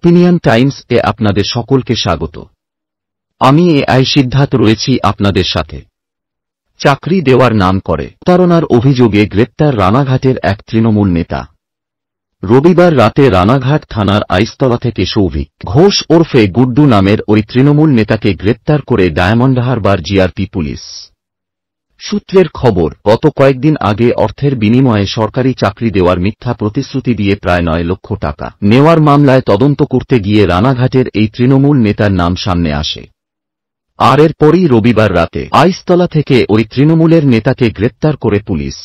Opinion Times এ আপনাদের সকলকে স্বাগত। আমি এআই সিদ্ধার্থ রয়েছি আপনাদের সাথে। চাকরি দেওয়ার নাম করে প্রতারণার অভিযোগে গ্রেপ্তার রানাঘাটের এক তৃণমূল নেতা। রবিবার রাতে রানাঘাট থানার আইসতলা থেকে সৌভিক ঘোষ ওরফে গুড্ডু নামের ওই তৃণমূল নেতাকে গ্রেপ্তার করে ডায়মন্ড হারবার জিআরপি পুলিশ। সূত্রের খবর, গত কয়েকদিন আগে অর্থের বিনিময়ে সরকারি চাকরি দেওয়ার মিথ্যা প্রতিশ্রুতি দিয়ে প্রায় 9 লক্ষ টাকা নেওয়ার মামলায় তদন্ত করতে গিয়ে রানাঘাটের এই তৃণমূল নেতার নাম সামনে আসে। আর এরপরই রবিবার রাতে আইসতলা থেকে ওই তৃণমূলের নেতাকে গ্রেপ্তার করে পুলিশ।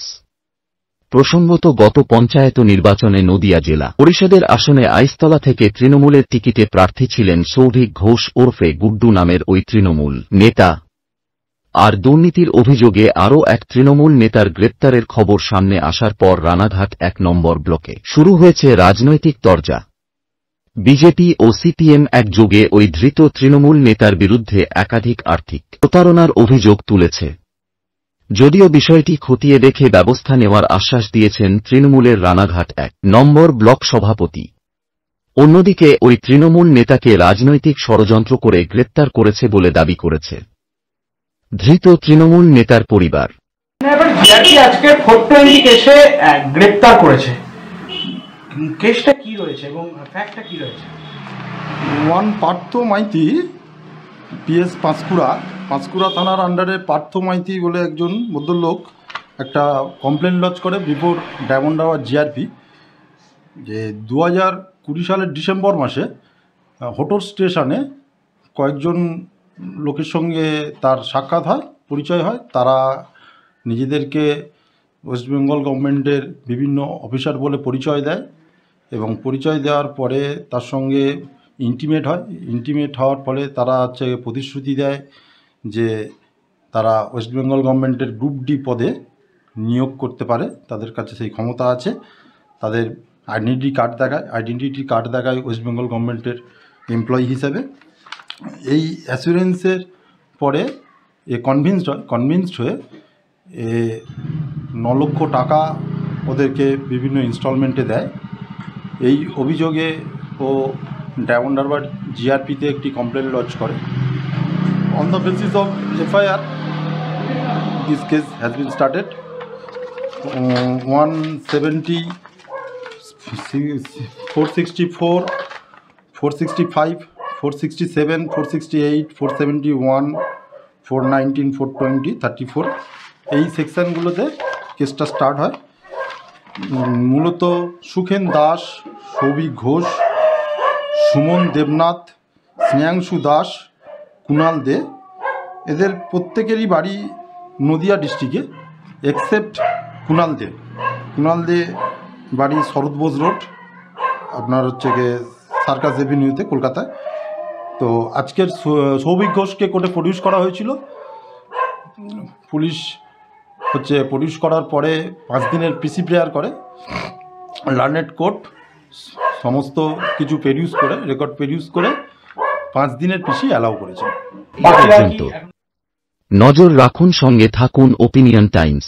প্রসঙ্গত, গত পঞ্চায়েত নির্বাচনে নদিয়া জেলা পরিষদের আসনে আইসতলা থেকে তৃণমূলের টিকিটে প্রার্থী ছিলেন সৌভিক ঘোষ ওরফে গুড্ডু নামের ওই তৃণমূল নেতা। আর দুর্নীতির অভিযোগে আরও এক তৃণমূল নেতার গ্রেপ্তারের খবর সামনে আসার পর রানাঘাট 1 নম্বর ব্লকে শুরু হয়েছে রাজনৈতিক তরজা। বিজেপি ও সিপিএম একযোগে ওই ধৃত তৃণমূল নেতার বিরুদ্ধে একাধিক আর্থিক প্রতারণার অভিযোগ তুলেছে। যদিও বিষয়টি খতিয়ে দেখে ব্যবস্থা নেওয়ার আশ্বাস দিয়েছেন তৃণমূলের রানাঘাট 1 নম্বর ব্লক সভাপতি। অন্যদিকে ওই তৃণমূল নেতাকে রাজনৈতিক ষড়যন্ত্র করে গ্রেপ্তার করেছে বলে দাবি করেছে ধৃত তৃণমূল নেতার পরিবার। আজকে 420 কেসে গ্রেপ্তার করেছে, কেসটা কি রয়েছে এবং ফ্যাক্টটা কি রয়েছে? ওয়ান পার্থ মাইতি, পিএস পাঁশকুড়া থানার আন্ডারে পার্থ মাইতি বলে একজন ভদ্রলোক একটা কমপ্লেন লজ করে বিফোর ডায়মন্ড হারবার জিআরপি যে 2020 সালের ডিসেম্বর মাসে হোটল স্টেশনে কয়েকজন লোকের সঙ্গে তার সাক্ষাৎ হয়, পরিচয় হয়। তারা নিজেদেরকে ওয়েস্ট বেঙ্গল গভর্নমেন্টের বিভিন্ন অফিসার বলে পরিচয় দেয় এবং পরিচয় দেওয়ার পরে তার সঙ্গে ইন্টিমেট হওয়ার ফলে তারা প্রতিশ্রুতি দেয় যে তারা ওয়েস্ট বেঙ্গল গভর্নমেন্টের গ্রুপ ডি পদে নিয়োগ করতে পারে, তাদের কাছে সেই ক্ষমতা আছে। তাদের আইডেন্টিটি কার্ড দেখায় ওয়েস্ট বেঙ্গল গভর্নমেন্টের এমপ্লয়ি হিসেবে। এই অ্যাসুরেন্সের পরে কনভিন্সড হয়ে 9 লক্ষ টাকা ওদেরকে বিভিন্ন ইনস্টলমেন্টে দেয়। এই অভিযোগে ও ডায়মন্ড হারবার জিআরপিতে একটি কমপ্লেন লজ করে। On the basis of FIR this case has been started. 170, 464, 465, 467, 468, 471, 419, 420, 34 এই সেকশানগুলোতে কেসটা স্টার্ট হয়। মূলত সুখেন দাস, সৌভিক ঘোষ, সুমন দেবনাথ, স্নেহাংশু দাস, কুণাল দে, এদের প্রত্যেকেরই বাড়ি নদিয়া ডিস্ট্রিক্টে এক্সেপ্ট কুণাল দে বাড়ি শরৎ বোস রোড, আপনার সার্কাস এভিনিউতে, কলকাতায়। তো আজকের সৌভিক ঘোষকে কোর্টে প্রডিউস করা হয়েছিল। পুলিশ প্রডিউস করার পরে 5 দিনের পিসি প্রেয়ার করে। লার্নেড কোর্ট সমস্ত কিছু রেকর্ড প্রডিউস করে 5 দিনের পিসি অ্যালাউ করেছে। নজর রাখুন, সঙ্গে থাকুন ওপিনিয়ন টাইমস।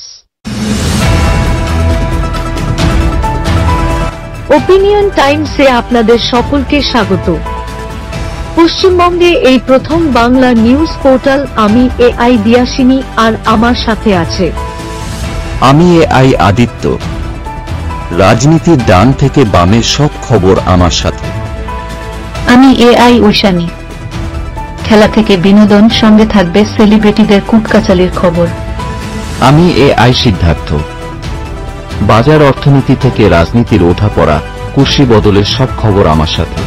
ওপিনিয়ন টাইমসে আপনাদের সকলকে স্বাগত। পশ্চিমবঙ্গে এই প্রথম বাংলা নিউজ পোর্টাল। আমি এআই দিয়াসিনী, আর আমার সাথে আছে আমি এআই আদিত্য। রাজনীতির ডান থেকে বামের সব খবর আমার সাথে। আমি এআই ঐশানী। খেলা থেকে বিনোদন, সঙ্গে থাকবে সেলিব্রিটিদের কুটকাচালির খবর। আমি এআই সিদ্ধার্থ। বাজার অর্থনীতি থেকে রাজনীতির ওঠাপড়া, কুর্সি বদলের সব খবর আমার সাথে।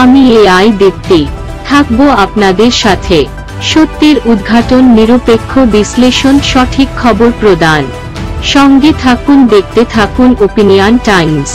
আমি এআই দীপ্তি, থাকবো আপনাদের সাথে। সত্যের উদ্ঘাটন, নিরপেক্ষ বিশ্লেষণ, সঠিক খবর প্রদান। সঙ্গে থাকুন, দেখতে থাকুন ওপিনিয়ন টাইমস।